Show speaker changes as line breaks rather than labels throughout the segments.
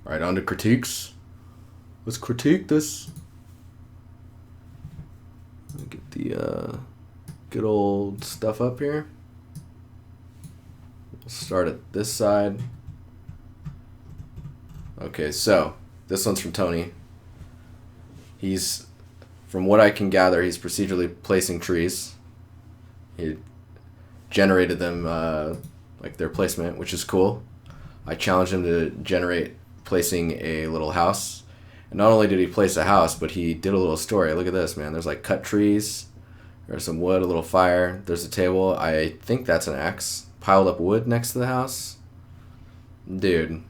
All right, on to critiques. Let's critique this. Let me get the good old stuff up here. We'll start at this side. Okay, so this one's from Tony. He's, from what I can gather, he's procedurally placing trees. He generated them like their placement, which is cool. I challenged him to generate placing a little house. And not only did he place a house, but he did a little story. Look at this, man. There's like cut trees. There's some wood, a little fire. There's a table. I think that's an axe. Piled up wood next to the house. Dude,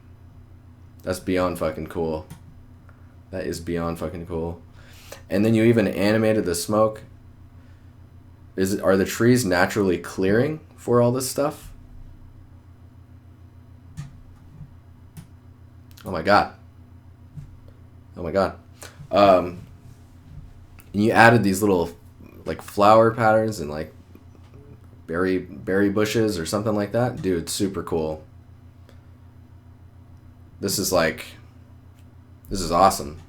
that's beyond fucking cool. That is beyond fucking cool. And then you even animated the smoke. Are the trees naturally clearing for all this stuff? Oh my god. Oh my god. And you added these little like flower patterns and like berry bushes or something like that. Dude, super cool. This is awesome.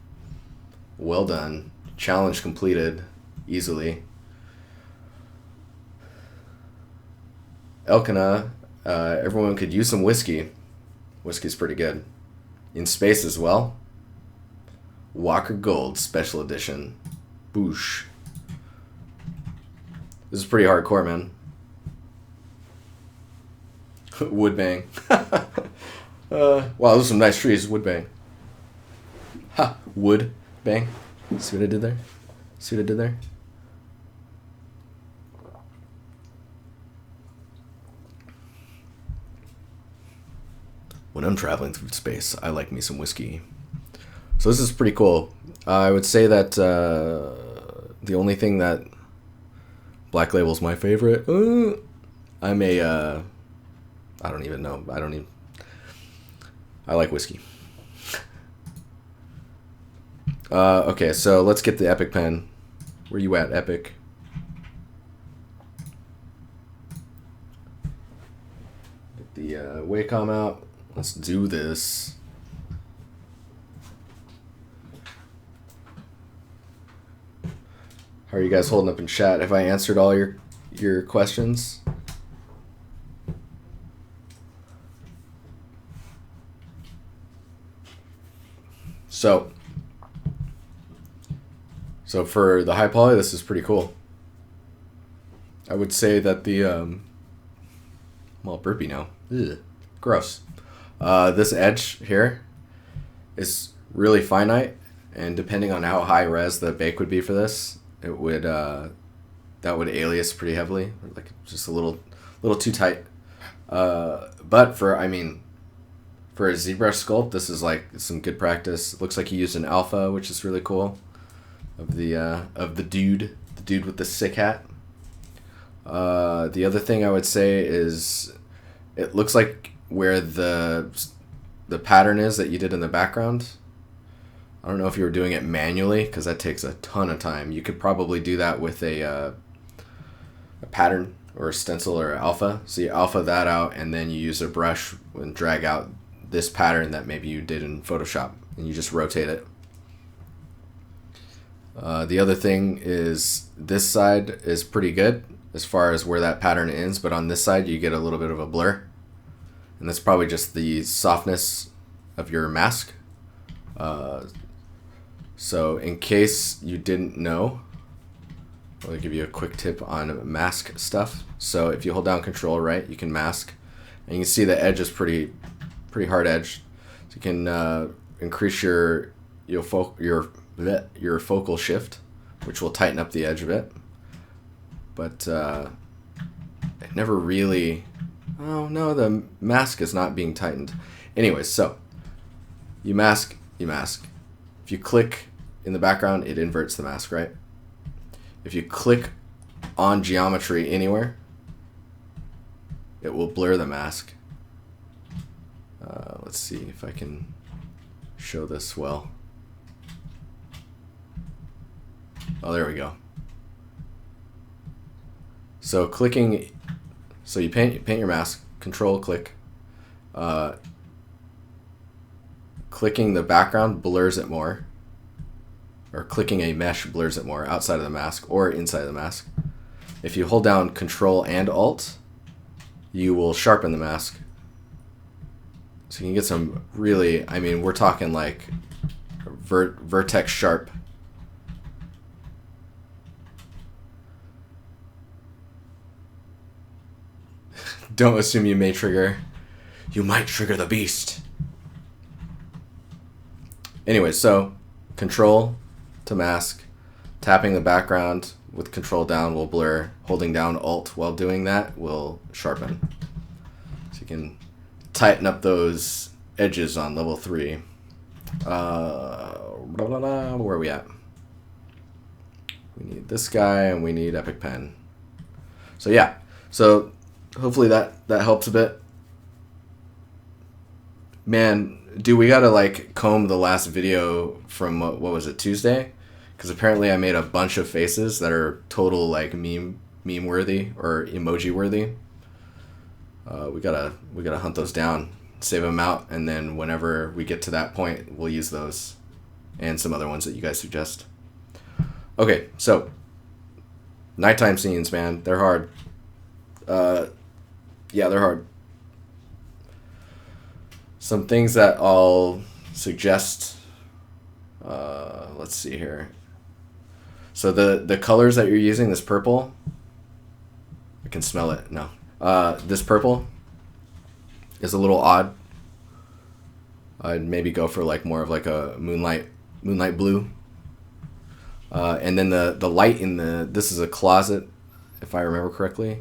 Well done. Challenge completed easily. Elkanah, everyone could use some whiskey. Whiskey's pretty good. In space as well. Walker Gold Special Edition. Boosh. This is pretty hardcore, man. Wood bang. Wow, those are some nice trees. Wood bang. Ha! Wood bang. See what I did there? See what I did there? When I'm traveling through space, I like me some whiskey. So this is pretty cool. I would say that the only thing that Black Label's my favorite. I'm a I don't even know. I like whiskey. Okay, so let's get the Epic pen. Where you at, Epic? Get the Wacom out. Let's do this. How are you guys holding up in chat? Have I answered all your questions? So for the high poly, this is pretty cool. I would say that the I'm all burpy now. Ugh, gross. This edge here is really finite, and depending on how high res the bake would be for this, it would that would alias pretty heavily, like just a little too tight. But for a ZBrush sculpt, this is like some good practice. It looks like he used an alpha, which is really cool. Of the dude with the sick hat. The other thing I would say is, it looks like where the pattern is that you did in the background. I don't know if you were doing it manually, because that takes a ton of time. You could probably do that with a pattern or a stencil or alpha. So you alpha that out, and then you use a brush and drag out this pattern that maybe you did in Photoshop, and you just rotate it. The other thing is, this side is pretty good as far as where that pattern ends, but on this side you get a little bit of a blur, and that's probably just the softness of your mask. So in case you didn't know, I'll give you a quick tip on mask stuff. So if you hold down Control right, you can mask, and you can see the edge is pretty hard edged. So you can increase your focal shift, which will tighten up the edge a bit. But it never really... Oh no, the mask is not being tightened. Anyways, so you mask. If you click in the background, it inverts the mask, right? If you click on geometry anywhere, it will blur the mask. Let's see if I can show this well. Oh, there we go. So clicking, so you paint your mask, Control click, clicking the background blurs it more, or clicking a mesh blurs it more outside of the mask or inside of the mask. If you hold down Control and Alt, you will sharpen the mask. So you can get some really, I mean, we're talking like vertex sharp. Don't assume you may trigger. You might trigger the beast. Anyway, so Control to mask. Tapping the background with Control down will blur. Holding down Alt while doing that will sharpen. So you can tighten up those edges on level 3. Where are we at? We need this guy and we need Epic Pen. So yeah, so hopefully that helps a bit. Man, dude, we gotta like comb the last video from what was it, Tuesday? Because apparently I made a bunch of faces that are total like meme worthy or emoji worthy. We gotta hunt those down, save them out, and then whenever we get to that point, we'll use those and some other ones that you guys suggest. Okay, so nighttime scenes, man, they're hard. Yeah, they're hard. Some things that I'll suggest. Let's see here. So the colors that you're using, this purple, I can smell it. No, this purple is a little odd. I'd maybe go for like more of like a moonlight blue. And then the light in this is a closet, if I remember correctly.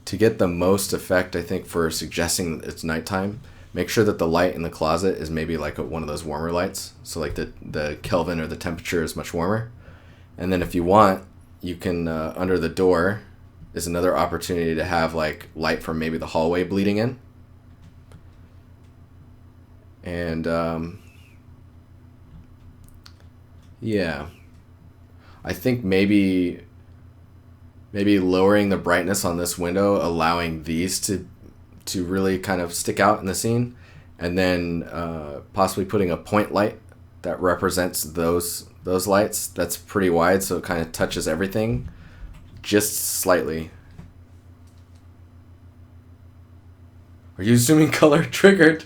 To get the most effect, I think, for suggesting it's nighttime, make sure that the light in the closet is maybe like one of those warmer lights. So like the Kelvin or the temperature is much warmer. And then if you want, you can, under the door is another opportunity to have like light from maybe the hallway bleeding in. And yeah, I think maybe lowering the brightness on this window, allowing these to really kind of stick out in the scene, and then possibly putting a point light that represents those lights. That's pretty wide, so it kind of touches everything just slightly. Are you assuming color triggered?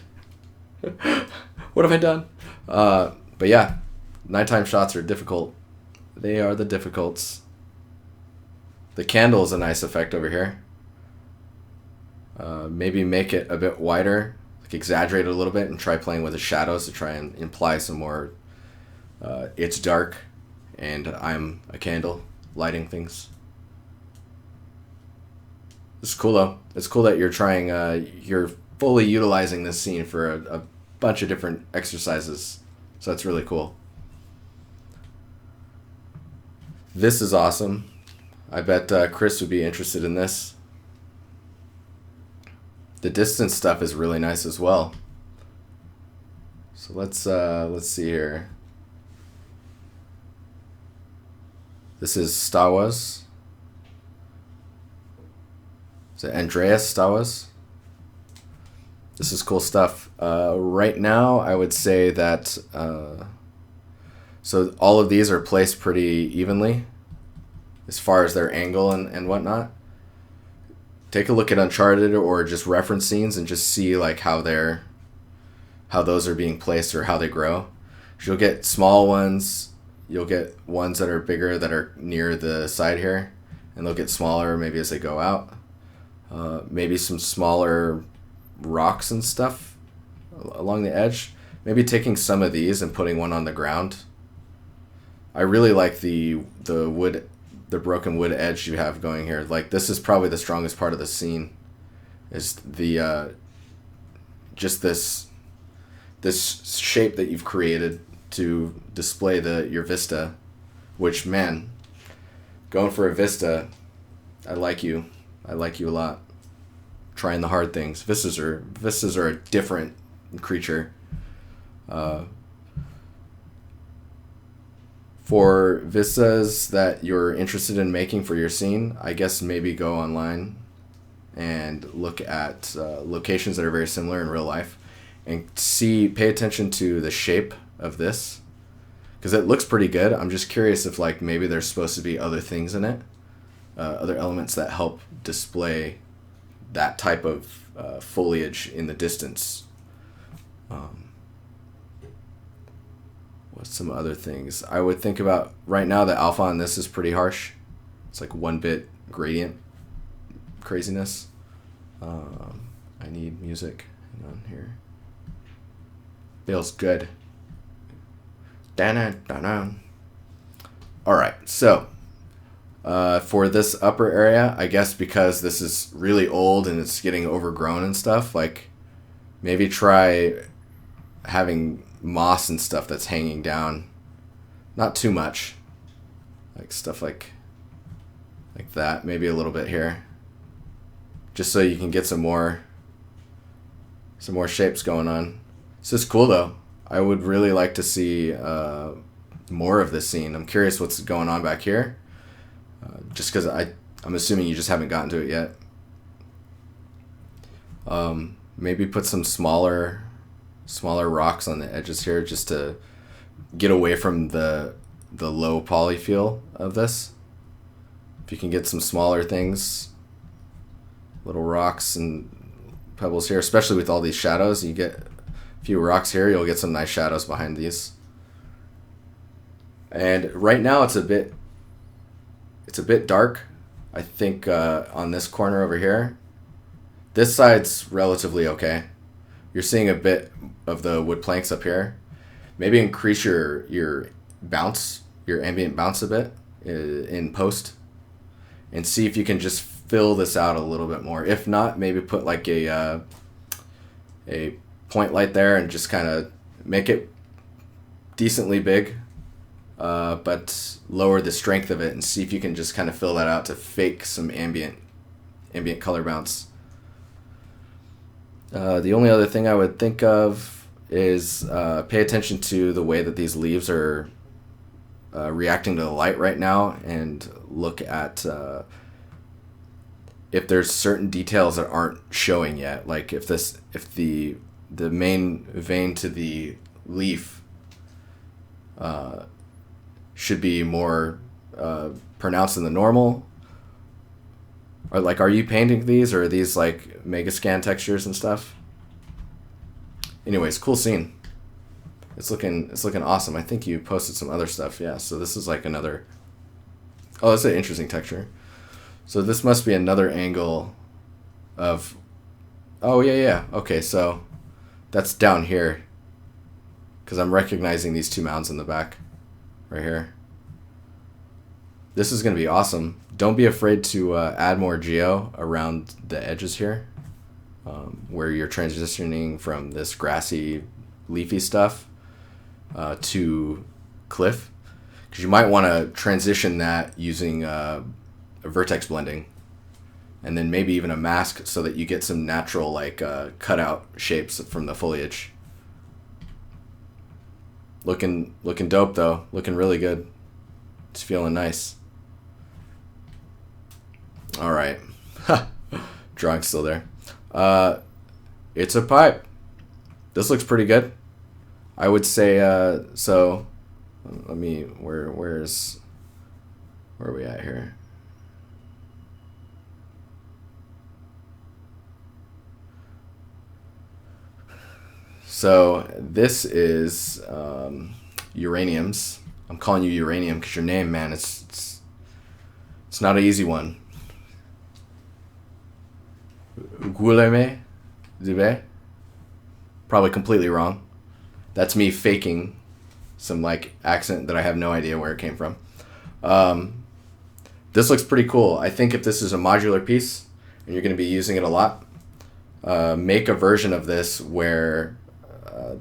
What have I done? But yeah, nighttime shots are difficult. They are the difficults. The candle is a nice effect over here. Maybe make it a bit wider, like exaggerate it a little bit, and try playing with the shadows to try and imply some more. It's dark, and I'm a candle lighting things. It's cool though. It's cool that you're trying. You're fully utilizing this scene for a bunch of different exercises. So that's really cool. This is awesome. I bet Chris would be interested in this. The distance stuff is really nice as well. So let's see here. This is Stawas. Is it Andreas Stawas? This is cool stuff. Right now, I would say that so all of these are placed pretty evenly as far as their angle and whatnot. Take a look at Uncharted or just reference scenes and just see like how those are being placed or how they grow. You'll get small ones, you'll get ones that are bigger that are near the side here, and they'll get smaller maybe as they go out. Maybe some smaller rocks and stuff along the edge. Maybe taking some of these and putting one on the ground. I really like the wood, the broken wood edge you have going here. Like, this is probably the strongest part of the scene, is the just this shape that you've created to display your vista, which, man, going for a vista, I like you a lot. Trying the hard things. Vistas are a different creature. For vistas that you're interested in making for your scene, I guess maybe go online and look at locations that are very similar in real life and pay attention to the shape of this, because it looks pretty good. I'm just curious if like maybe there's supposed to be other things in it, other elements that help display that type of foliage in the distance. What's some other things I would think about? Right now the alpha on this is pretty harsh. It's like 1-bit gradient craziness. I need music. Hang on here. Feels good. Alright, so for this upper area, I guess because this is really old and it's getting overgrown and stuff, like maybe try having moss and stuff that's hanging down. Not too much. Like stuff like that. Maybe a little bit here. Just so you can get some more shapes going on. This is cool though. I would really like to see more of this scene. I'm curious what's going on back here. Just because I'm assuming you just haven't gotten to it yet. Maybe put some smaller rocks on the edges here just to get away from the low poly feel of this. If you can get some smaller things, little rocks and pebbles here, especially with all these shadows, you get a few rocks here, you'll get some nice shadows behind these. And right now it's a bit dark. I think on this corner over here, this side's relatively okay. You're seeing a bit of the wood planks up here. Maybe increase your bounce, your ambient bounce a bit in post, and see if you can just fill this out a little bit more. If not, maybe put like a point light there and just kind of make it decently big, but lower the strength of it and see if you can just kind of fill that out to fake some ambient color bounce. The only other thing I would think of is pay attention to the way that these leaves are reacting to the light right now, and look at if there's certain details that aren't showing yet. Like if the main vein to the leaf should be more pronounced than the normal. Or like, are you painting these, or are these like Megascan textures and stuff? Anyways, cool scene. It's looking awesome. I think you posted some other stuff. Yeah, so this is like another. Oh, that's an interesting texture. So this must be another angle of. Oh yeah. Okay, so that's down here. Because I'm recognizing these two mounds in the back, right here. This is going to be awesome. Don't be afraid to add more geo around the edges here, where you're transitioning from this grassy, leafy stuff to cliff. Because you might want to transition that using a vertex blending, and then maybe even a mask so that you get some natural like cutout shapes from the foliage. Looking dope though. Looking really good. It's feeling nice. All right. Drawing's still there. It's a pipe. This looks pretty good. I would say so. Let me where are we at here? So this is uraniums. I'm calling you uranium because your name, man, it's not an easy one. Guilherme Zube. Probably completely wrong. That's me faking some like accent that I have no idea where it came from. This looks pretty cool. I think if this is a modular piece and you're going to be using it a lot, make a version of this where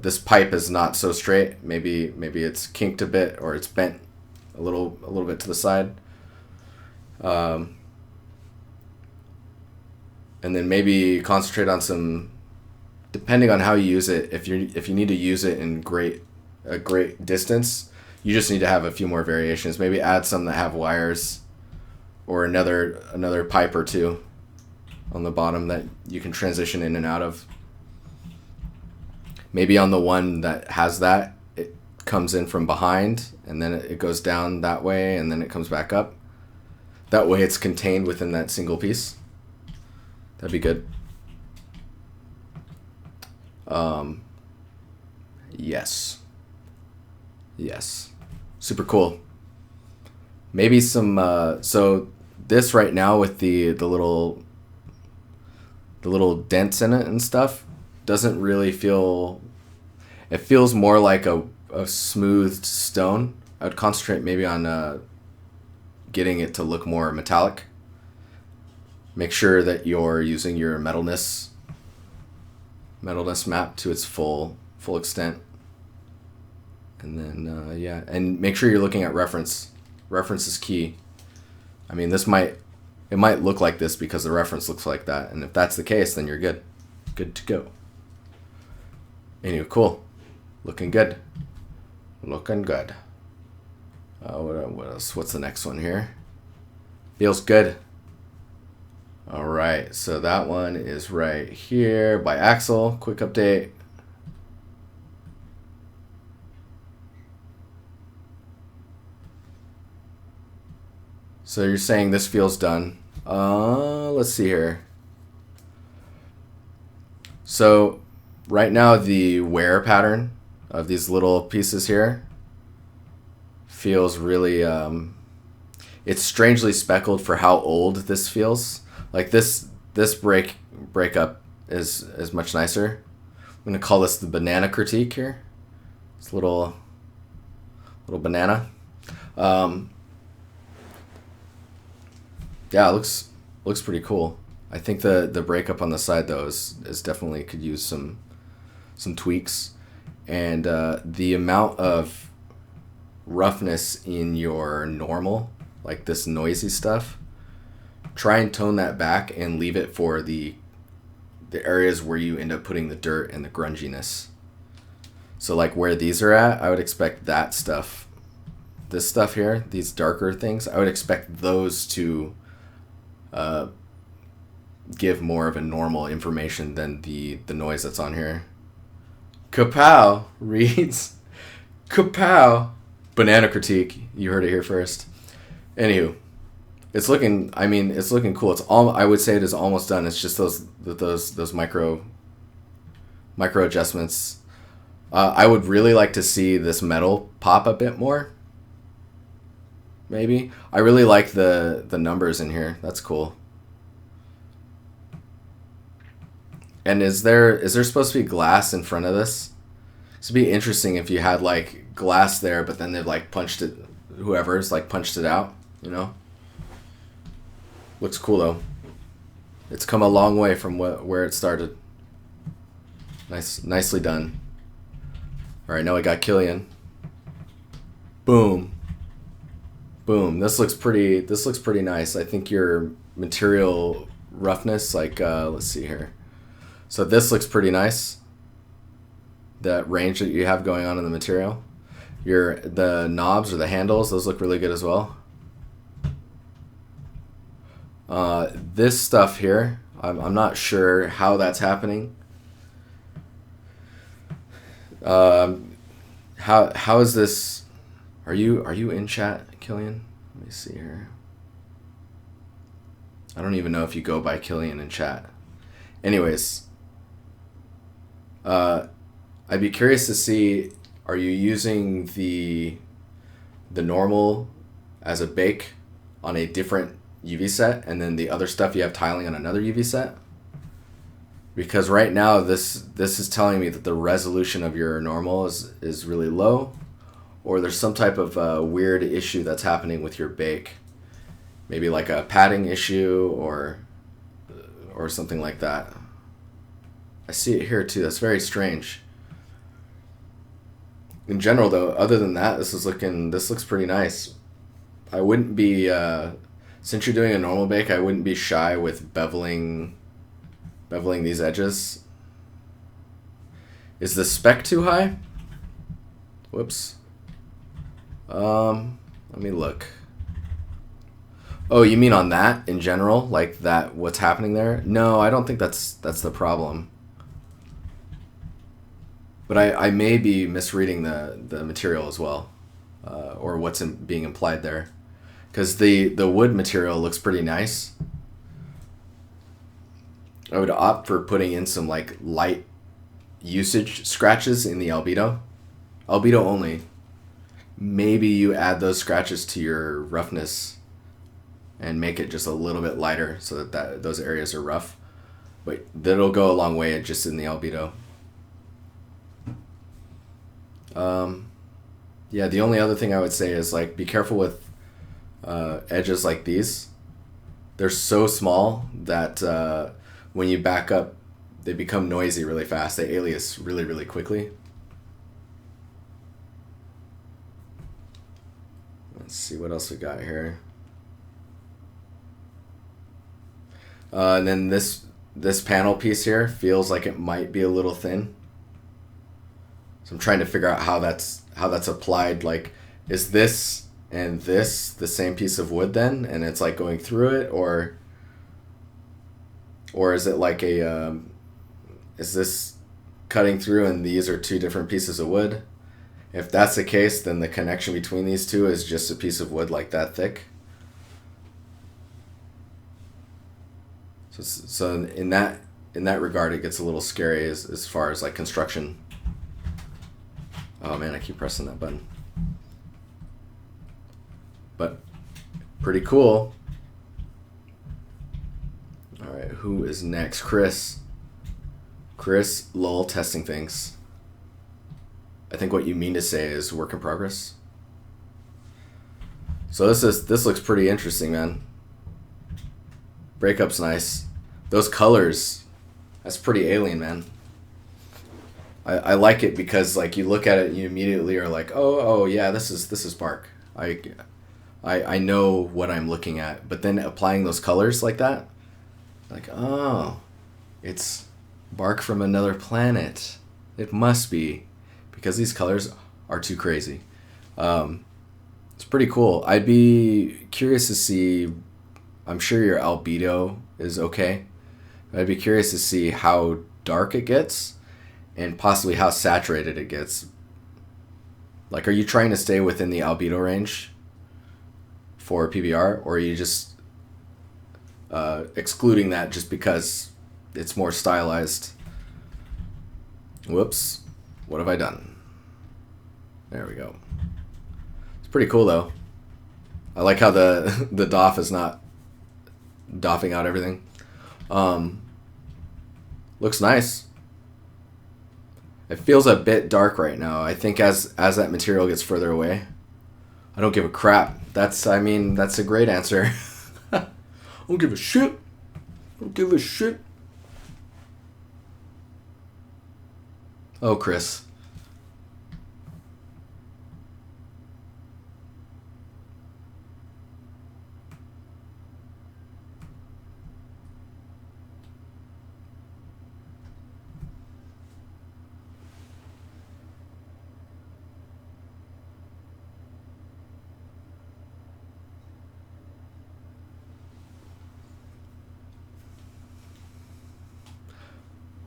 this pipe is not so straight. Maybe it's kinked a bit, or it's bent a little bit to the side. And then maybe concentrate on some, depending on how you use it. If you need to use it in a great distance, you just need to have a few more variations. Maybe add some that have wires, or another pipe or two on the bottom that you can transition in and out of. Maybe on the one that has that, it comes in from behind, and then it goes down that way, and then it comes back up. That way it's contained within that single piece. That'd be good. Yes. Yes. Super cool. Maybe some, so this right now with the little dents in it and stuff doesn't really feel, it feels more like a smoothed stone. I would concentrate maybe on getting it to look more metallic. Make sure that you're using your metalness map to its full extent. And then, yeah, and make sure you're looking at reference. Reference is key. I mean, it might look like this because the reference looks like that. And if that's the case, then you're good. Good to go. Anyway, cool. Looking good. Looking good. What else? What's the next one here? Feels good. All right, so that one is right here by Axel. Quick update. So you're saying this feels done. Let's see here. So right now the wear pattern of these little pieces here feels really, it's strangely speckled for how old this feels. Like this breakup is much nicer. I'm gonna call this the banana critique here. It's a little banana. Yeah, it looks pretty cool. I think the breakup on the side though is definitely could use some tweaks, and the amount of roughness in your normal, like this noisy stuff, try and tone that back and leave it for the areas where you end up putting the dirt and the grunginess. So like where these are at, I would expect that stuff, this stuff here, these darker things, I would expect those to give more of a normal information than the noise that's on here. Kapow reads. Kapow. Banana critique. You heard it here first. Anywho, it's looking cool. It's all, I would say it is almost done. It's just those micro adjustments. I would really like to see this metal pop a bit more. Maybe. I really like the numbers in here. That's cool. And is there supposed to be glass in front of this? This would be interesting if you had like glass there, but then they've like punched it, whoever's like punched it out, you know? Looks cool though. It's come a long way from where it started. Nicely done. All right, now we got Killian. Boom. Boom. This looks pretty nice. I think your material roughness, like let's see here. So this looks pretty nice. That range that you have going on in the material. The knobs or the handles, those look really good as well. This stuff here, I'm not sure how that's happening. How is this? Are you in chat, Killian? Let me see here. I don't even know if you go by Killian in chat. Anyways, I'd be curious to see, are you using the normal as a bake on a different UV set, and then the other stuff you have tiling on another UV set? Because right now this is telling me that the resolution of your normal is really low, or there's some type of weird issue that's happening with your bake. Maybe like a padding issue or something like that. I see it here too. That's very strange. In general though, other than that, this looks pretty nice. I wouldn't be, since you're doing a normal bake, I wouldn't be shy with beveling these edges. Is the spec too high? Whoops. Let me look. Oh, you mean on that in general? Like that, what's happening there? No, I don't think that's the problem. But I may be misreading the material as well, or what's being implied there. Because the wood material looks pretty nice. I would opt for putting in some like light usage scratches in the albedo. Albedo only. Maybe you add those scratches to your roughness and make it just a little bit lighter so that those areas are rough. But that'll go a long way just in the albedo. Yeah, the only other thing I would say is like be careful with edges like these. They're so small that when you back up, they become noisy really fast. They alias really, really quickly. Let's see what else we got here. And then this panel piece here feels like it might be a little thin. So I'm trying to figure out how that's applied. Like, is this and this the same piece of wood then, and it's like going through it, or is it like a is this cutting through and these are two different pieces of wood? If that's the case, then the connection between these two is just a piece of wood like that thick. So in that regard, it gets a little scary as far as like construction. Oh man, I keep pressing that button. But pretty cool. All right, who is next? Chris, lol, testing things. I think what you mean to say is work in progress. So this looks pretty interesting, man. Breakup's nice. Those colors, that's pretty alien, man. I like it because like you look at it and you immediately are like, oh yeah, this is bark. I know what I'm looking at. But then applying those colors like that, like, oh, it's bark from another planet. It must be, because these colors are too crazy. It's pretty cool. I'd be curious to see, I'm sure your albedo is okay. I'd be curious to see how dark it gets and possibly how saturated it gets. Like, are you trying to stay within the albedo range for PBR, or are you just excluding that just because it's more stylized? Whoops. What have I done? There we go. It's pretty cool, though. I like how the doff is not doffing out everything. Looks nice. It feels a bit dark right now. I think as that material gets further away, I don't give a crap. That's a great answer. I don't give a shit. I don't give a shit. Oh, Chris.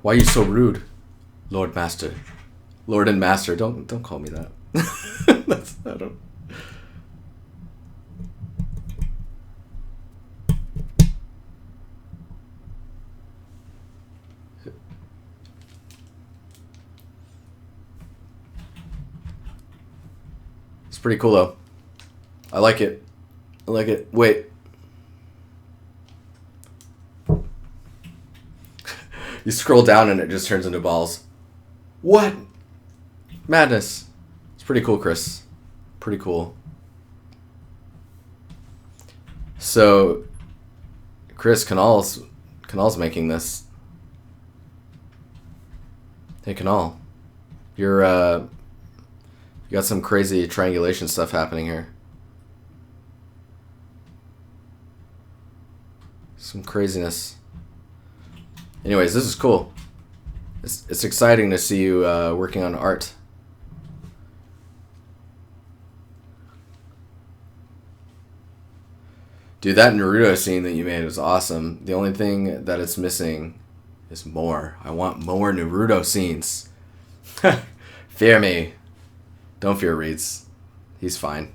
Why are you so rude, Lord Master? Lord and Master, don't call me that. I don't. It's pretty cool though. I like it. Wait. You scroll down and it just turns into balls. What? Madness. It's pretty cool, Chris. Pretty cool. So, Chris, Canal's making this. Hey, Canal. You got some crazy triangulation stuff happening here. Some craziness. Anyways, this is cool. It's exciting to see you working on art. Dude, that Naruto scene that you made was awesome. The only thing that it's missing is more. I want more Naruto scenes. Fear me. Don't fear Reeds. He's fine.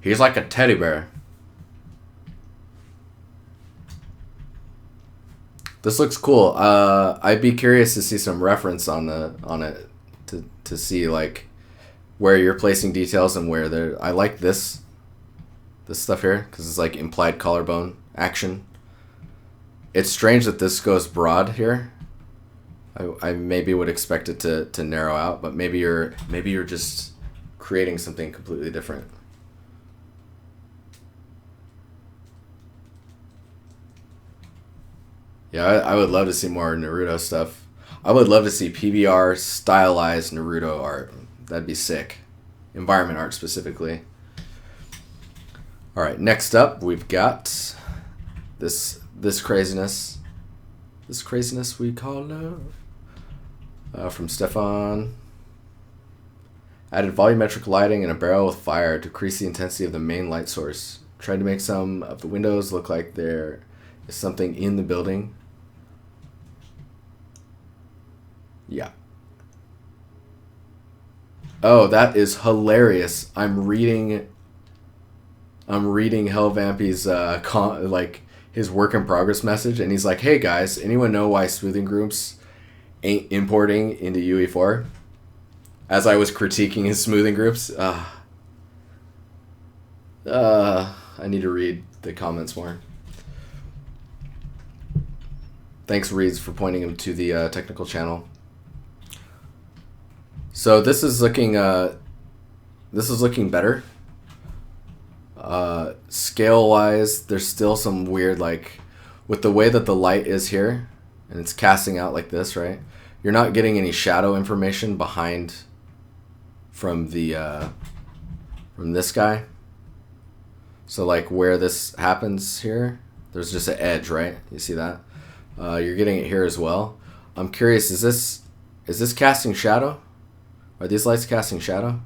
He's like a teddy bear. This looks cool. I'd be curious to see some reference on it to see like where you're placing details and where they're. I like this stuff here because it's like implied collarbone action. It's strange that this goes broad here. I maybe would expect it to narrow out, but maybe you're just creating something completely different. Yeah, I would love to see more Naruto stuff. I would love to see PBR stylized Naruto art. That'd be sick. Environment art specifically. All right, next up we've got this craziness. This craziness we call love. From Stefan. Added volumetric lighting and a barrel with fire to decrease the intensity of the main light source. Tried to make some of the windows look like there is something in the building. Yeah. Oh, that is hilarious. I'm reading Hellvampy's like his work in progress message, and he's like, "Hey guys, anyone know why smoothing groups ain't importing into UE4?" As I was critiquing his smoothing groups, I need to read the comments more. Thanks, Reeds, for pointing him to the technical channel. So this is looking better. Scale wise, there's still some weird, like with the way that the light is here and it's casting out like this, right? You're not getting any shadow information behind from the from this guy. So like where this happens here, there's just an edge, right? You see that? You're getting it here as well. I'm curious, is this casting shadow? Are these lights casting shadow?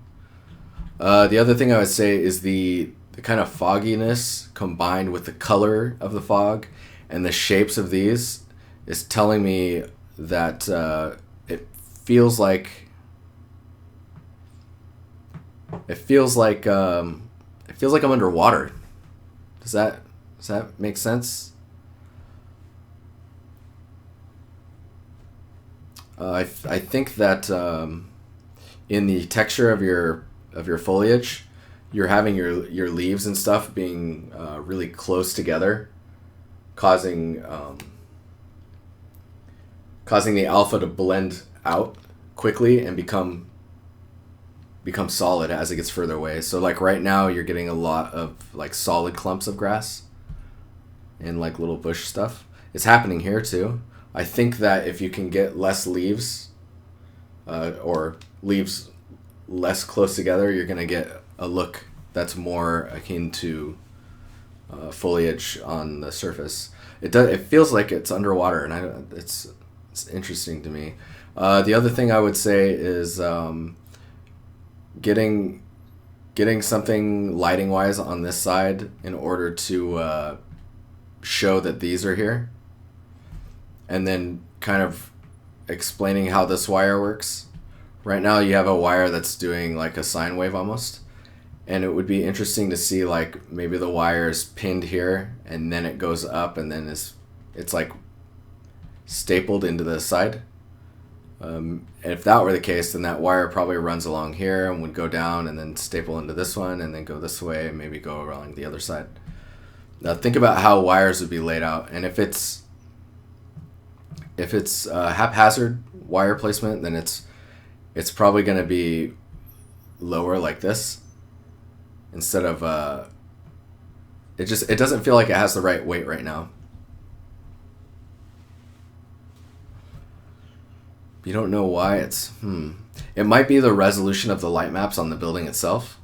The other thing I would say is the kind of fogginess combined with the color of the fog and the shapes of these is telling me that it feels like I'm underwater. Does that make sense? I think that in the texture of your foliage, you're having your leaves and stuff being really close together, causing the alpha to blend out quickly and become solid as it gets further away. So like right now you're getting a lot of like solid clumps of grass and like little bush stuff. It's happening here too. I think that if you can get less leaves or leaves less close together, you're going to get a look that's more akin to foliage on the surface. It feels like it's underwater, and it's interesting to me. The other thing I would say is getting something lighting wise on this side in order to show that these are here, and then kind of explaining how this wire works. Right now you have a wire that's doing like a sine wave almost, and it would be interesting to see like maybe the wire is pinned here and then it goes up and then it's like stapled into the side. And if that were the case, then that wire probably runs along here and would go down and then staple into this one and then go this way and maybe go around the other side. Now think about how wires would be laid out, and if it's haphazard wire placement, then it's probably going to be lower like this instead of it doesn't feel like it has the right weight right now. You don't know why it's it might be the resolution of the light maps on the building itself.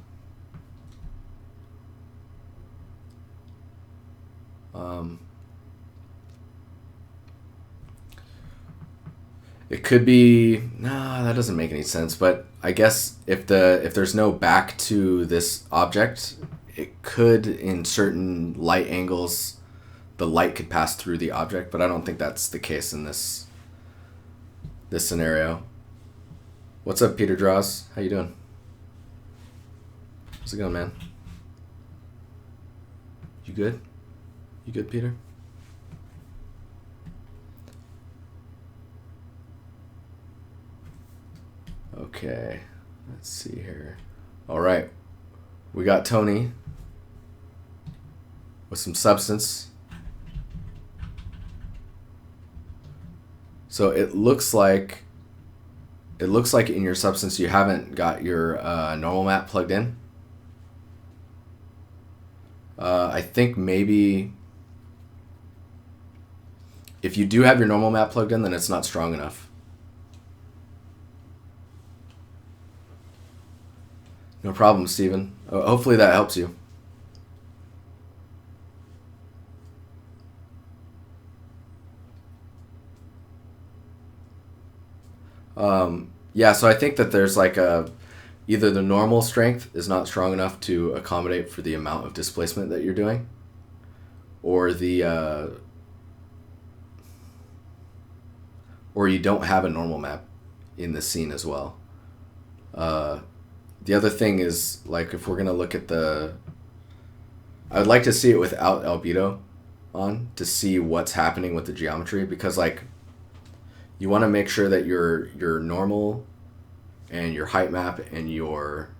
It could be that doesn't make any sense, but I guess if there's no back to this object, it could, in certain light angles, the light could pass through the object, but I don't think that's the case in this scenario. What's up, Peter Draws? How you doing? How's it going, man? You good? You good, Peter? Okay, let's see here. All right, we got Tony with some substance. So it looks like in your substance you haven't got your normal map plugged in. I think maybe if you do have your normal map plugged in, then it's not strong enough. No problem, Steven. Hopefully that helps you. Yeah, so I think that there's like either the normal strength is not strong enough to accommodate for the amount of displacement that you're doing, or or you don't have a normal map in the scene as well. The other thing is, like, if we're gonna look at I would like to see it without albedo on to see what's happening with the geometry, because like you want to make sure that your normal and your height map and your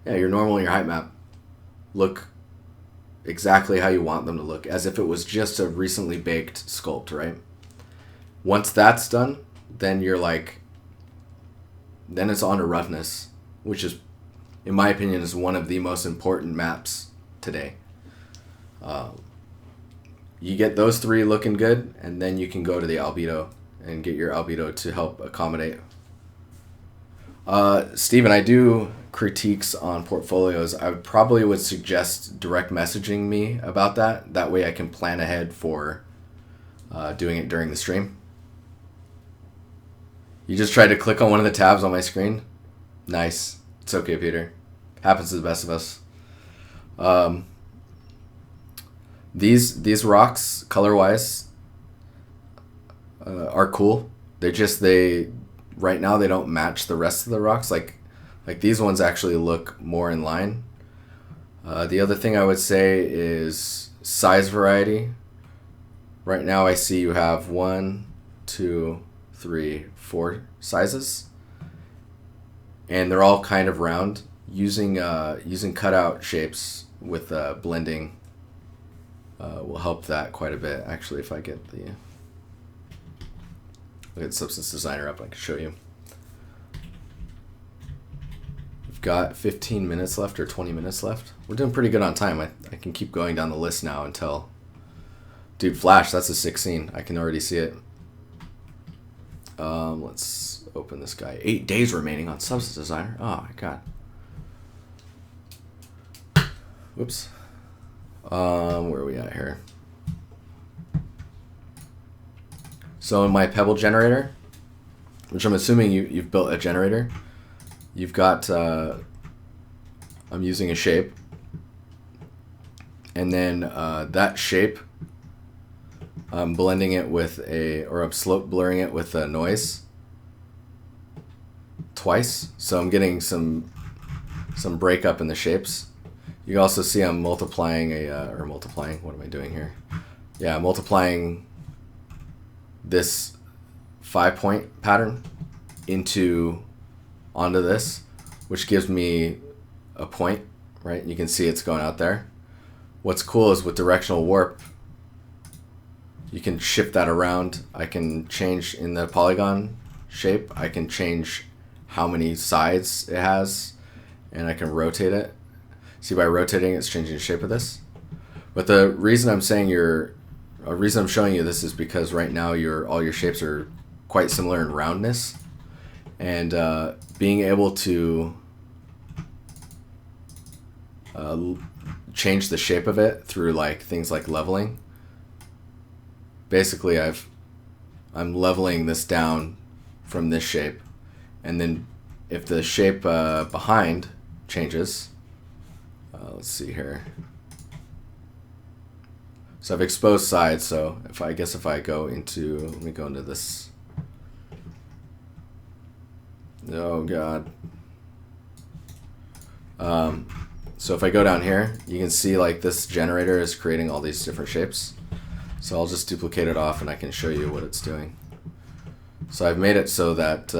normal and your height map look exactly how you want them to look, as if it was just a recently baked sculpt, right? Once that's done, then then it's on to roughness, which is, in my opinion, is one of the most important maps today. You get those three looking good, and then you can go to the albedo and get your albedo to help accommodate. Steven, I do critiques on portfolios. I probably would suggest direct messaging me about that. That way I can plan ahead for doing it during the stream. You just tried to click on one of the tabs on my screen? Nice. It's okay, Peter. Happens to the best of us. These rocks, color-wise, are cool. They right now they don't match the rest of the rocks. Like these ones actually look more in line. The other thing I would say is size variety. Right now I see you have 1, 2, 3, 4 sizes, and they're all kind of round. Using cutout shapes with blending will help that quite a bit. Actually, if I get the Substance Designer up, I can show you. We've got 15 minutes left or 20 minutes left. We're doing pretty good on time. I can keep going down the list now until... Dude, Flash, that's a 16. I can already see it. Let's open this guy. 8 days remaining on Substance Designer. Oh my god. Whoops. Where are we at here? So in my Pebble generator, which I'm assuming you've built a generator, you've got, I'm using a shape, and then that shape, I'm blending it with I'm slope blurring it with a noise twice, so I'm getting some breakup in the shapes. You can also see I'm multiplying what am I doing here? Yeah, multiplying this 5-point pattern onto this, which gives me a point, right? You can see it's going out there. What's cool is with directional warp, you can shift that around. I can change in the polygon shape, I can change how many sides it has, and I can rotate it. See, by rotating it's changing the shape of this. But the reason I'm showing you this is because right now all your shapes are quite similar in roundness, and being able to change the shape of it through like things like leveling. Basically, I'm leveling this down from this shape, and then if the shape behind changes, let's see here. So I've exposed sides, so if I go into, let me go into this. Oh god. So if I go down here, you can see like this generator is creating all these different shapes. So I'll just duplicate it off and I can show you what it's doing. So I've made it so that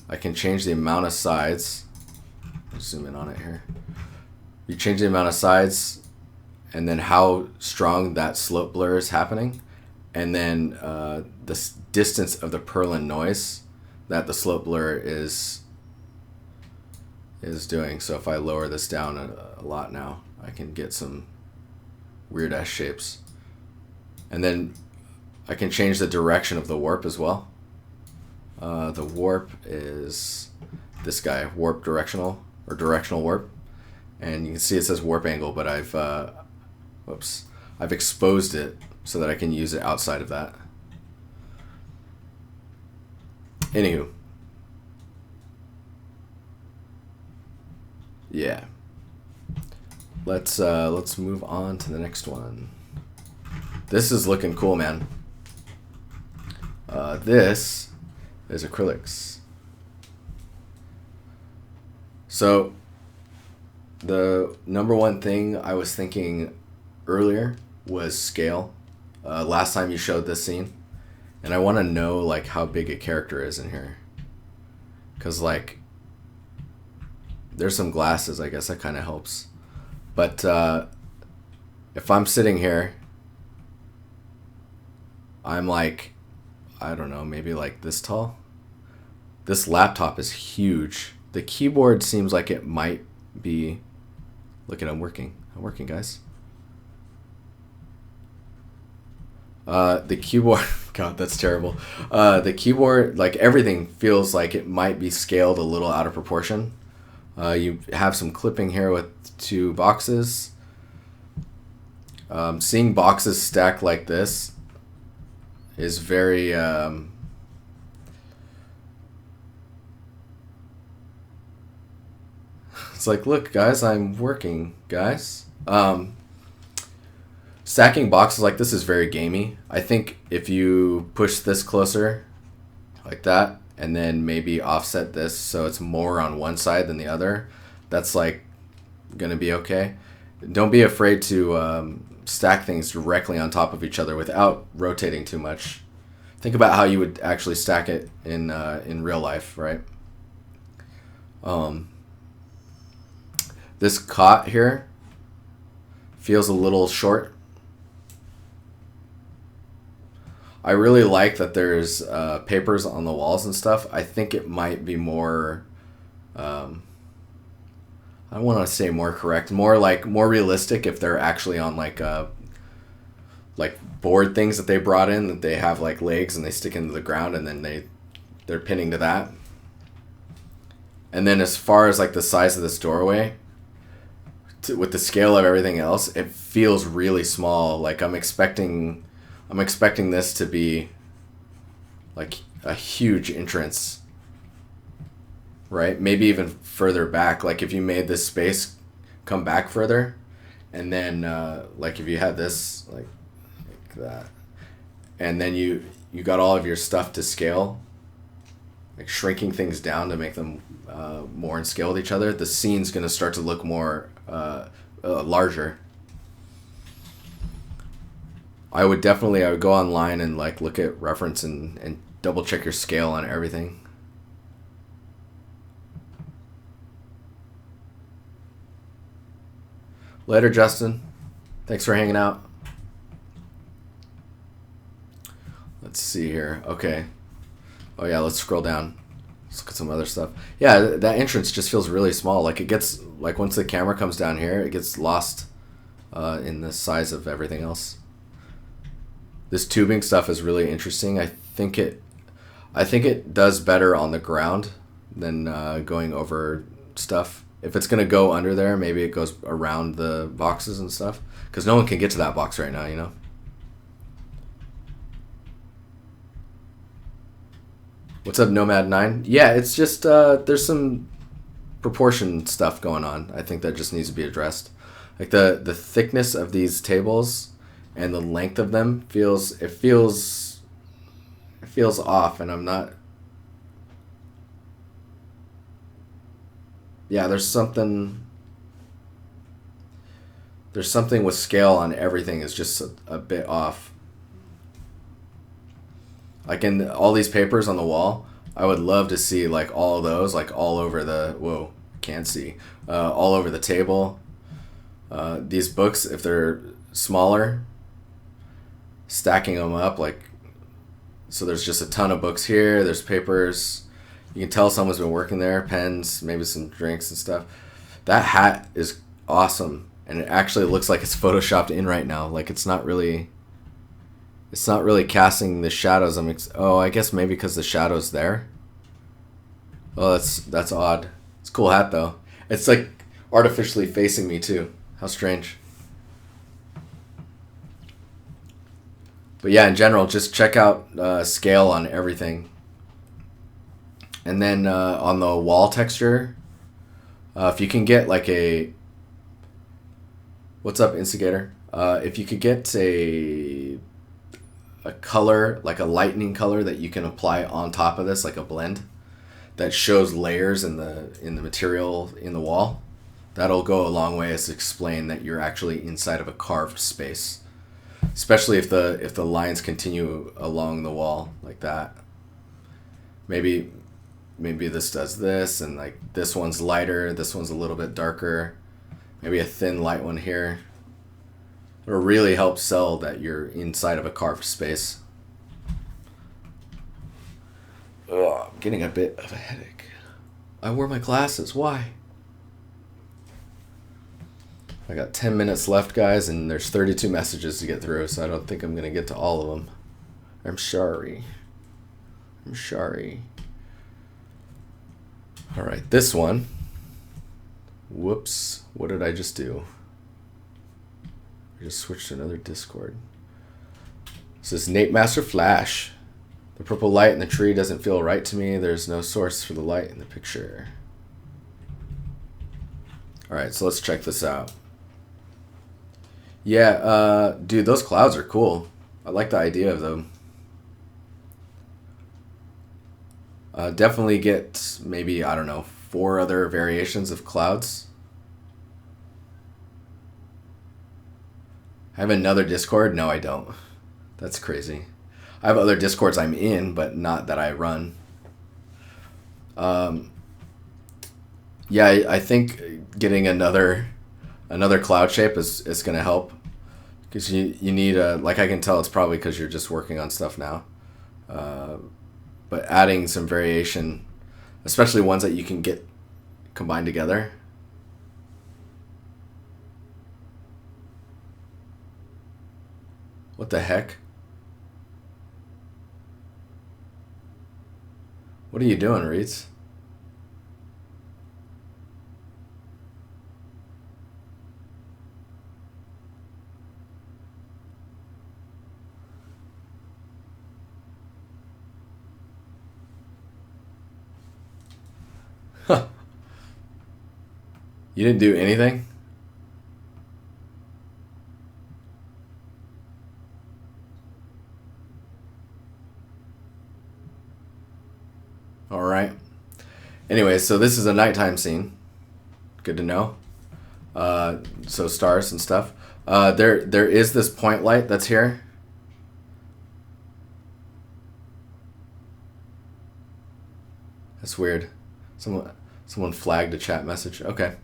I can change the amount of sides. Let's zoom in on it here. You change the amount of sides and then how strong that slope blur is happening, and then the distance of the purlin noise that the slope blur is doing. So if I lower this down a lot now, I can get some weird ass shapes. And then I can change the direction of the warp as well. The warp is this guy, warp directional, or directional warp. And you can see it says warp angle, but I've exposed it so that I can use it outside of that. Anywho. Yeah. Let's move on to the next one. This is looking cool, man. This is acrylics. So the number one thing I was thinking earlier was scale. Last time you showed this scene, and I want to know like how big a character is in here, because like there's some glasses, I guess that kind of helps. But if I'm sitting here, I'm like, I don't know, maybe like this tall. This laptop is huge. The keyboard seems like it might be... Look at it, I'm working, guys. The keyboard... God, that's terrible. The keyboard, like everything feels like it might be scaled a little out of proportion. You have some clipping here with two boxes. Seeing boxes stacked like this is very... It's like, look, guys, I'm working, guys. Stacking boxes like this is very gamey. I think if you push this closer, like that, and then maybe offset this so it's more on one side than the other, that's like gonna be okay. Don't be afraid to stack things directly on top of each other without rotating too much. Think about how you would actually stack it in real life, right? This cot here feels a little short. I really like that there's papers on the walls and stuff. I think it might be more, I don't want to say more correct, more realistic if they're actually on like board things that they brought in, that they have like legs and they stick into the ground and then they're pinning to that. And then as far as like the size of this doorway, with the scale of everything else, it feels really small. Like I'm expecting this to be like a huge entrance, right? Maybe even further back. Like if you made this space come back further, and then like if you had this like that, and then you got all of your stuff to scale, like shrinking things down to make them more in scale with each other, the scene's gonna start to look more larger. I would go online and like look at reference and double check your scale on everything. Later, Justin. Thanks for hanging out. Let's see here. Okay. Oh yeah, let's scroll down. Let's look at some other stuff. Yeah, that entrance just feels really small. Like it gets, like once the camera comes down here, it gets lost in the size of everything else. This tubing stuff is really interesting. I think it does better on the ground than going over stuff. If it's gonna go under there, maybe it goes around the boxes and stuff, because no one can get to that box right now, you know. What's up, Nomad9? Yeah, it's just there's some proportion stuff going on. I think that just needs to be addressed. Like the thickness of these tables and the length of them feels off, and I'm not. yeah, there's something with scale on everything is just a bit off. Like in all these papers on the wall, I would love to see like all of those, like all over the, whoa, can't see, all over the table. These books, if they're smaller, stacking them up, like, so there's just a ton of books here, there's papers, you can tell someone's been working there, pens, maybe some drinks and stuff. That hat is awesome, and it actually looks like it's photoshopped in right now. Like it's not really casting the shadows. I guess maybe because the shadow's there. Oh, that's odd. It's a cool hat though. It's like artificially facing me too. How strange. But yeah, in general, just check out scale on everything. And then on the wall texture, if you can get like a... What's up, Instigator? If you could get a color, like a lightning color that you can apply on top of this, like a blend, that shows layers in the material in the wall, that'll go a long way as to explain that you're actually inside of a carved space. Especially if the lines continue along the wall like that. Maybe this does this, and like this one's lighter, this one's a little bit darker. Maybe a thin light one here. It'll really help sell that you're inside of a carved space. Ugh, I'm getting a bit of a headache. I wore my glasses. Why? I got 10 minutes left, guys, and there's 32 messages to get through, so I don't think I'm going to get to all of them. I'm sorry. All right, this one. Whoops. What did I just do? I just switched to another Discord. This is Nate Master Flash. The purple light in the tree doesn't feel right to me. There's no source for the light in the picture. All right, so let's check this out. Yeah, dude, those clouds are cool. I like the idea of them. Definitely get maybe, I don't know, 4 other variations of clouds. I have another Discord? No, I don't. That's crazy. I have other Discords I'm in, but not that I run. Yeah, I think getting another cloud shape is going to help. Because you need like I can tell it's probably because you're just working on stuff now. But adding some variation, especially ones that you can get combined together. What the heck? What are you doing, Reeds? Huh. You didn't do anything? All right. Anyway, so this is a nighttime scene. Good to know. So stars and stuff. There is this point light that's here. That's weird. Someone flagged a chat message. Okay.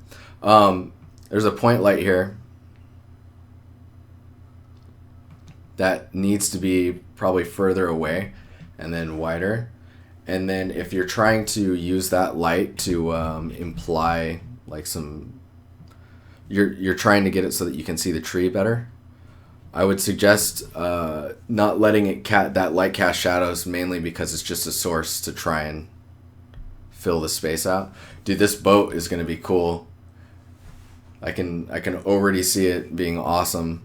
There's a point light here that needs to be probably further away and then wider. And then if you're trying to use that light to imply like some... You're trying to get it so that you can see the tree better. I would suggest not letting that light cast shadows, mainly because it's just a source to try and fill the space out. Dude, this boat is going to be cool. I can already see it being awesome.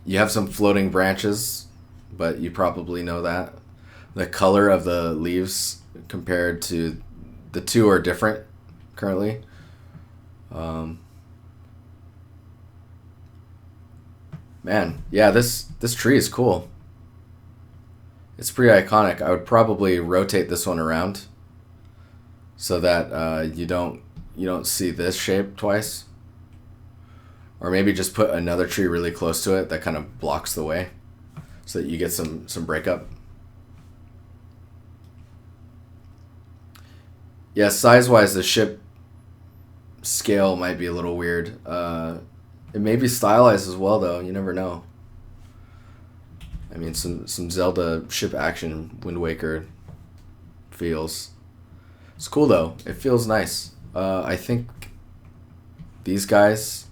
You have some floating branches, but you probably know that. The color of the leaves compared to the two are different currently. Man, yeah, this tree is cool. It's pretty iconic. I would probably rotate this one around so that you don't see this shape twice. Or maybe just put another tree really close to it that kind of blocks the way, so that you get some breakup. Yeah, size-wise, the ship scale might be a little weird. It may be stylized as well, though. You never know. I mean, some Zelda ship action Wind Waker feels. It's cool, though. It feels nice. I think these guys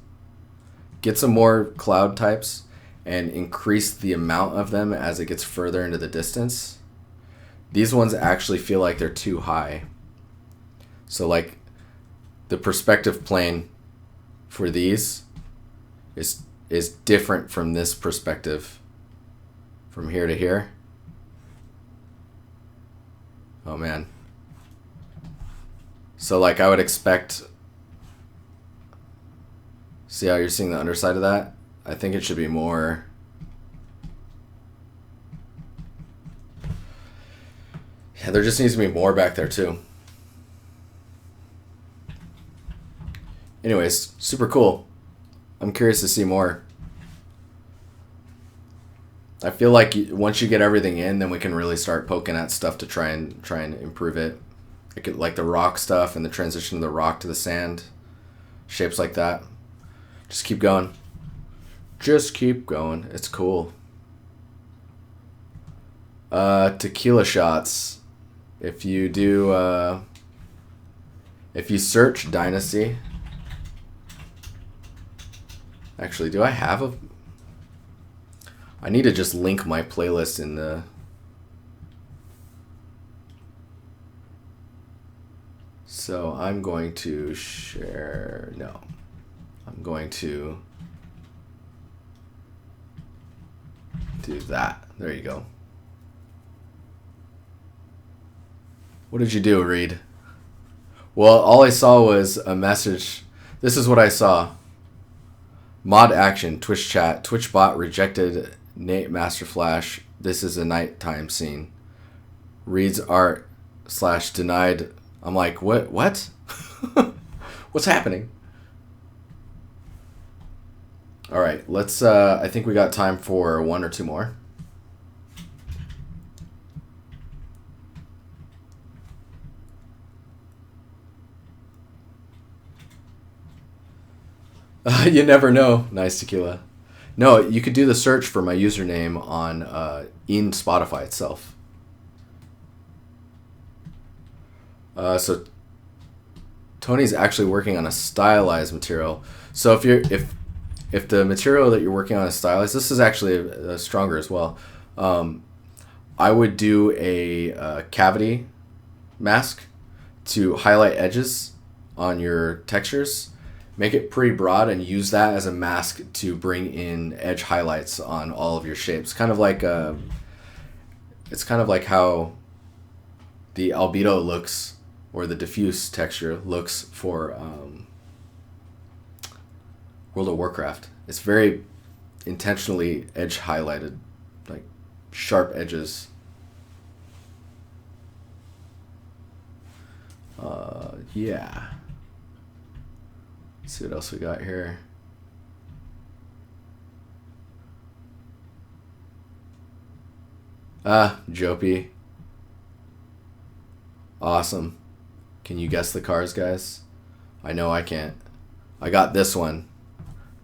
get some more cloud types and increase the amount of them as it gets further into the distance. These ones actually feel like they're too high. So like the perspective plane for these is different from this perspective from here to here. Oh man. So like I would expect, see how you're seeing the underside of that? I think it should be more. Yeah, there just needs to be more back there too. Anyways, super cool. I'm curious to see more. I feel like once you get everything in, then we can really start poking at stuff to try and improve it. Like the rock stuff and the transition of the rock to the sand. Shapes like that. Just keep going. Just keep going. It's cool. Tequila shots. If you do, if you search DiNusty. Actually, do I have a... I need to just link my playlist in the... So I'm going to share... No. I'm going to do that. There you go. What did you do, Reed? Well, all I saw was a message. This is what I saw. Mod action, Twitch chat, Twitch bot rejected Nate Master Flash. This is a nighttime scene. Reads art / denied. I'm like, what? What's happening? All right, let's, I think we got time for one or two more. You never know. Nice tequila. No, you could do the search for my username on in Spotify itself. So Tony's actually working on a stylized material. So if the material that you're working on is stylized, this is actually stronger as well. I would do a cavity mask to highlight edges on your textures. Make it pretty broad and use that as a mask to bring in edge highlights on all of your shapes. Kind of like it's kind of like how the albedo looks, or the diffuse texture looks for World of Warcraft. It's very intentionally edge highlighted, like sharp edges. Yeah. Let's see what else we got here. Jopie. Awesome. Can you guess the cars, guys? I know I can't. I got this one.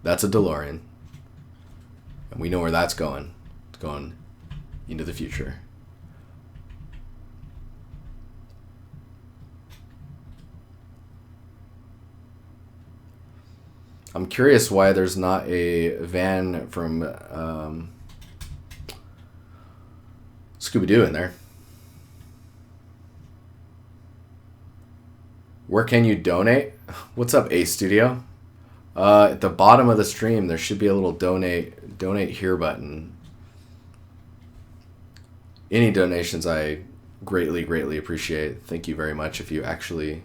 That's a DeLorean. And we know where that's going. It's going into the future. I'm curious why there's not a van from Scooby-Doo in there. Where can you donate? What's up, A Studio? At the bottom of the stream, there should be a little donate here button. Any donations I greatly appreciate. Thank you very much if you actually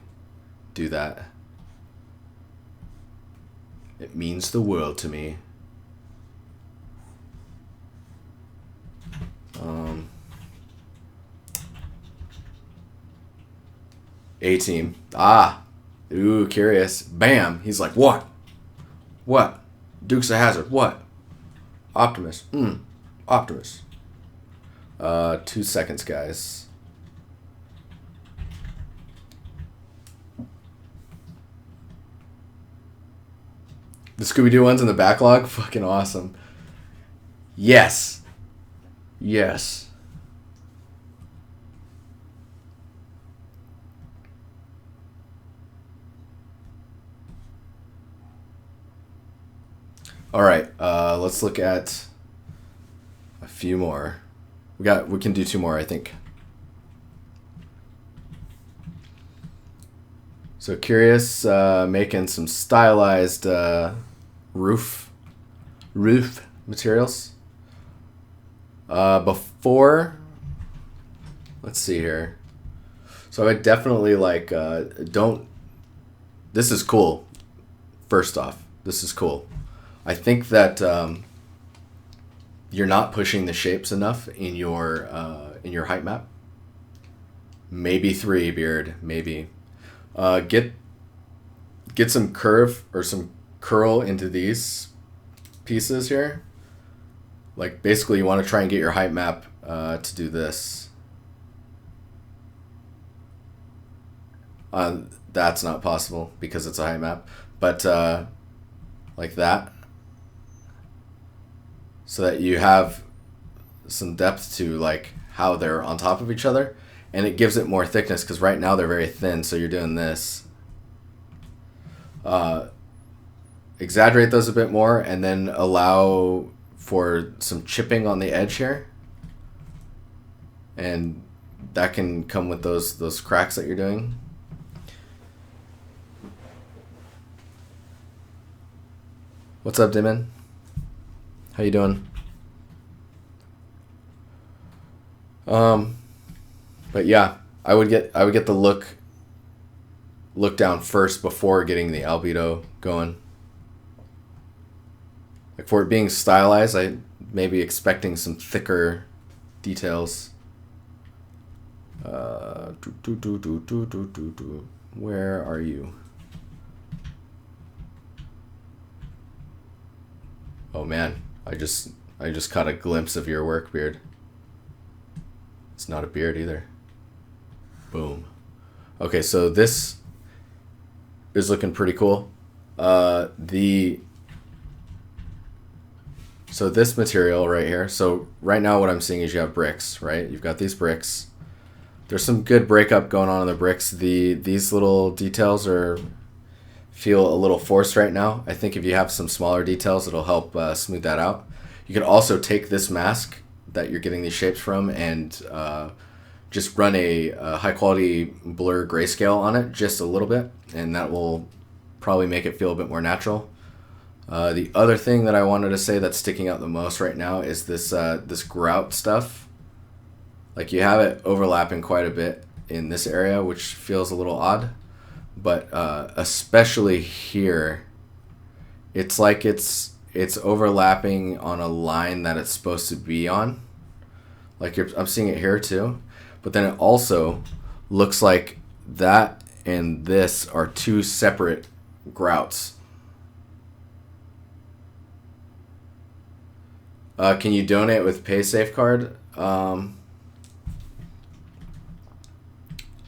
do that. It means the world to me. A-team. Ah. Ooh, curious. Bam. He's like, what? What? Dukes of Hazzard. What? Optimus. Optimus. 2 seconds, guys. The Scooby-Doo one's in the backlog? Fucking awesome. Yes. Yes. All right, let's look at a few more. We can do 2 more, I think. So curious, making some stylized roof materials. Before, let's see here. So I definitely like don't. This is cool. First off, this is cool. I think that you're not pushing the shapes enough in your height map. Maybe 3, Beard. Maybe get some curve or some curl into these pieces here. Like basically, you want to try and get your height map to do this. That's not possible because it's a height map, but like that. So that you have some depth to like how they're on top of each other, and it gives it more thickness because right now they're very thin. So you're doing this. Exaggerate those a bit more, and then allow for some chipping on the edge here, and that can come with those cracks that you're doing. What's up, Dimon? How you doing? But yeah, I would get the look down first before getting the albedo going. Like for it being stylized, I may be expecting some thicker details. Where are you? Oh man, I just caught a glimpse of your work, Beard. It's not a beard either. Boom. Okay, so this is looking pretty cool. So this material right here. So right now what I'm seeing is you have bricks, right? You've got these bricks. There's some good breakup going on in the bricks. These little details feel a little forced right now. I think if you have some smaller details, it'll help smooth that out. You can also take this mask that you're getting these shapes from and just run a high quality blur grayscale on it just a little bit, and that will probably make it feel a bit more natural. The other thing that I wanted to say that's sticking out the most right now is this grout stuff. Like you have it overlapping quite a bit in this area, which feels a little odd, but especially here, it's like it's overlapping on a line that it's supposed to be on. Like I'm seeing it here too, but then it also looks like that and this are 2 separate grouts. Can you donate with PaySafe card?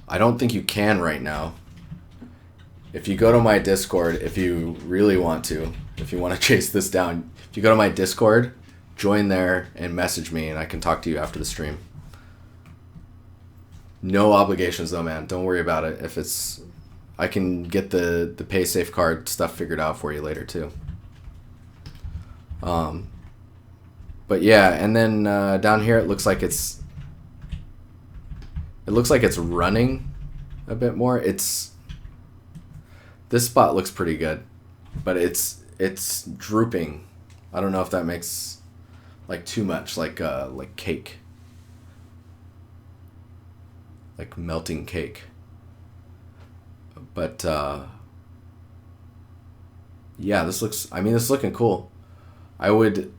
I don't think you can right now. If you go to my Discord, if you really want to, if you want to chase this down, if you go to my Discord, join there and message me, and I can talk to you after the stream. No obligations though, man. Don't worry about it. I can get the PaySafe card stuff figured out for you later too. But yeah, and then down here it looks like it's running a bit more. This spot looks pretty good, but it's drooping. I don't know if that makes like too much, like cake, like melting cake. But yeah, this is looking cool. I would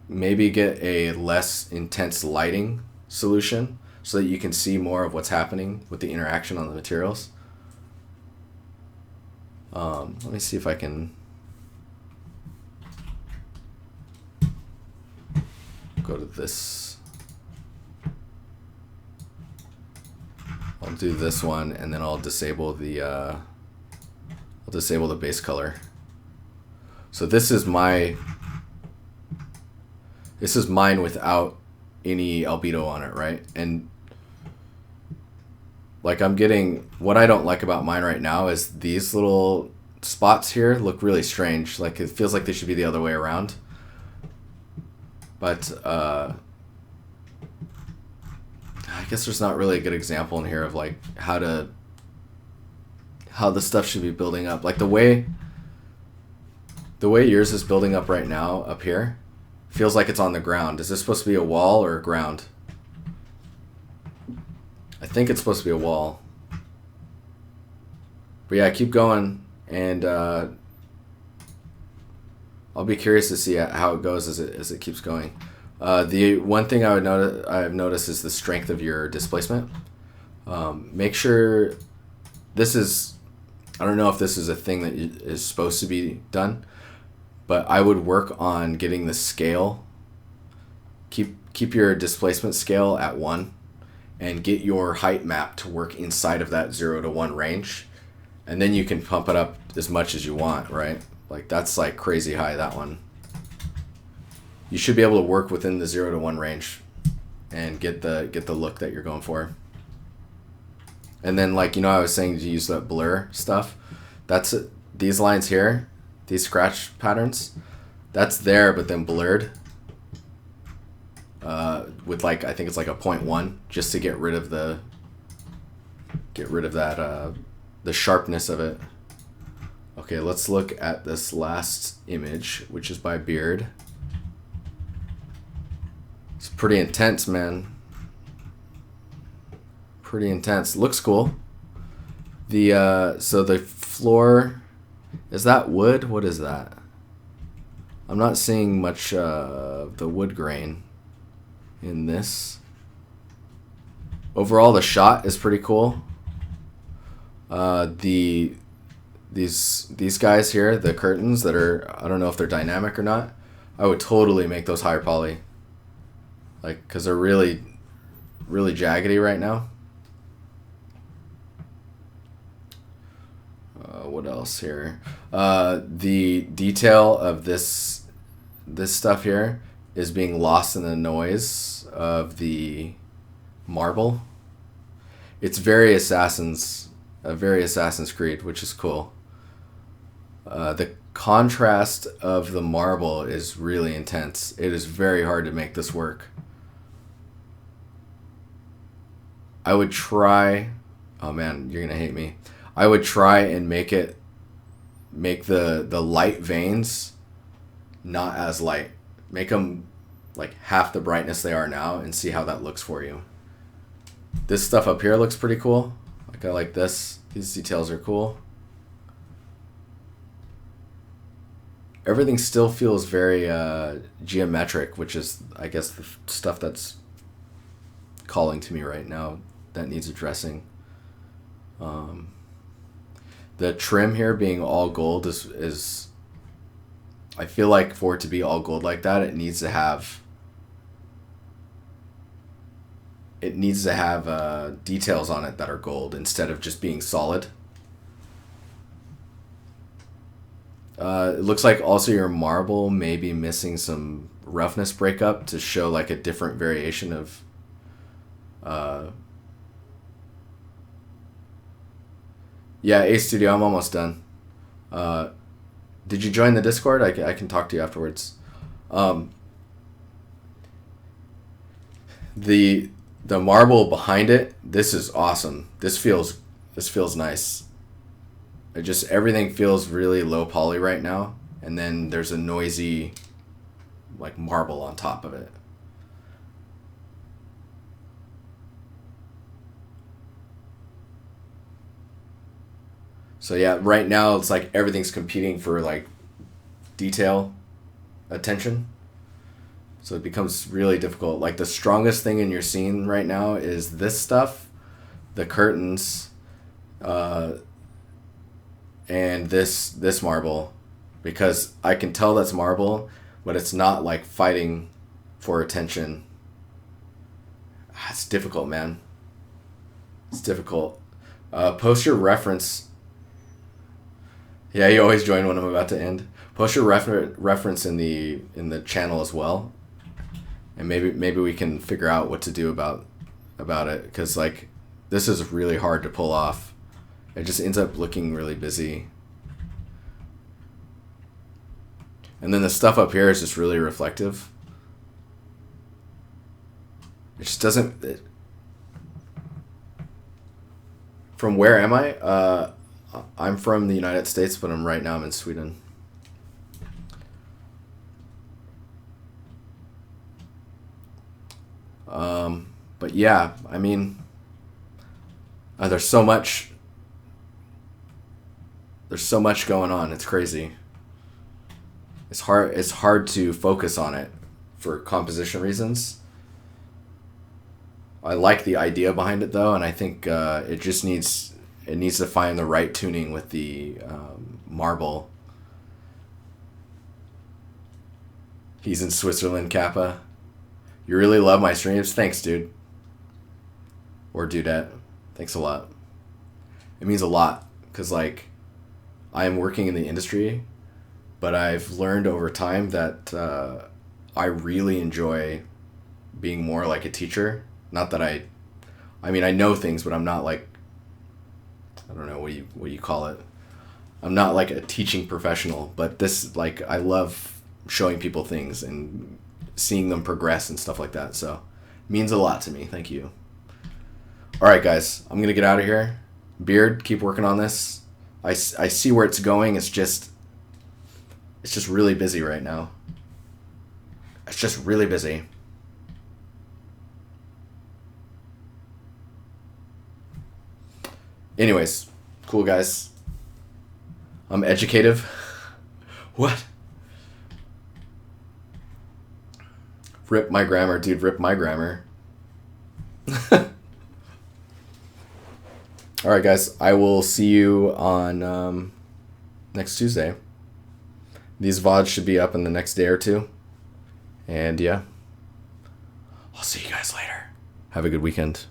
maybe get a less intense lighting solution so that you can see more of what's happening with the interaction on the materials. Let me see if I can go to this. I'll do this one, and then I'll disable the base color. So this is mine without any albedo on it, right? And like I'm getting, what I don't like about mine right now is these little spots here look really strange. Like it feels like they should be the other way around. But I guess there's not really a good example in here of like how the stuff should be building up. Like the way yours is building up right now up here feels like it's on the ground. Is this supposed to be a wall or a ground? I think it's supposed to be a wall. But yeah, keep going, and I'll be curious to see how it goes as it keeps going. The one thing I've noticed is the strength of your displacement. Make sure this is, I don't know if this is a thing that is supposed to be done, but I would work on getting the scale. Keep your displacement scale at 1, and get your height map to work inside of that 0 to 1 range, and then you can pump it up as much as you want, right? Like that's like crazy high, that one. You should be able to work within the 0 to 1 range and get the look that you're going for. And then, like, you know, I was saying to use that blur stuff. That's it. These lines here, these scratch patterns, that's there, but then blurred with like, I think it's like a 0.1, just to get rid of that the sharpness of it. Okay, let's look at this last image, which is by Beard. It's pretty intense, man. Pretty intense. Looks cool. So the floor, is that wood? What is that? I'm not seeing much of the wood grain in this. Overall, the shot is pretty cool. These guys here, the curtains that are, I don't know if they're dynamic or not. I would totally make those higher poly. Like, because they're really, really jaggedy right now. What else here? The detail of this stuff here is being lost in the noise of the marble. It's very Assassin's Creed, which is cool. The contrast of the marble is really intense. It is very hard to make this work. I would try, oh man, you're gonna hate me. I would try and make the light veins not as light. Make them like half the brightness they are now, and see how that looks for you. This stuff up here looks pretty cool. Like, I like this. These details are cool. Everything still feels very geometric, which is, I guess, the stuff that's calling to me right now that needs addressing. The trim here being all gold is I feel like for it to be all gold like that, it needs to have details on it that are gold instead of just being solid. It looks like also your marble may be missing some roughness breakup to show like a different variation of yeah, A Studio, I'm almost done. Did you join the Discord? I can talk to you afterwards. The marble behind it, this is awesome. This feels nice. Everything feels really low poly right now, and then there's a noisy like marble on top of it. So yeah, right now it's like everything's competing for like detail, attention. So it becomes really difficult. Like the strongest thing in your scene right now is this stuff, the curtains, and this marble, because I can tell that's marble, but it's not like fighting for attention. It's difficult, man. It's difficult. Post your reference. Yeah, you always join when I'm about to end. Post your reference in the channel as well, and maybe we can figure out what to do about it, because like this is really hard to pull off. It just ends up looking really busy, and then the stuff up here is just really reflective. It just doesn't. From where am I? I'm from the United States, but right now I'm in Sweden. But yeah, I mean, there's so much going on. It's crazy. It's hard to focus on it for composition reasons. I like the idea behind it though, and I think it needs to find the right tuning with the marble. He's in Switzerland, Kappa. You really love my streams? Thanks, dude. Or dudette. Thanks a lot. It means a lot, because like I am working in the industry, but I've learned over time that I really enjoy being more like a teacher. Not that I mean, I know things, but I'm not like, I don't know what you call it. I'm not like a teaching professional, but this, like, I love showing people things and seeing them progress and stuff like that. So it means a lot to me. Thank you. All right, guys, I'm going to get out of here. Beard, keep working on this. I see where it's going. It's just really busy right now. It's just really busy. Anyways, cool, guys. I'm educative. What? Rip my grammar, dude. Rip my grammar. All right, guys. I will see you on next Tuesday. These VODs should be up in the next day or two. And yeah, I'll see you guys later. Have a good weekend.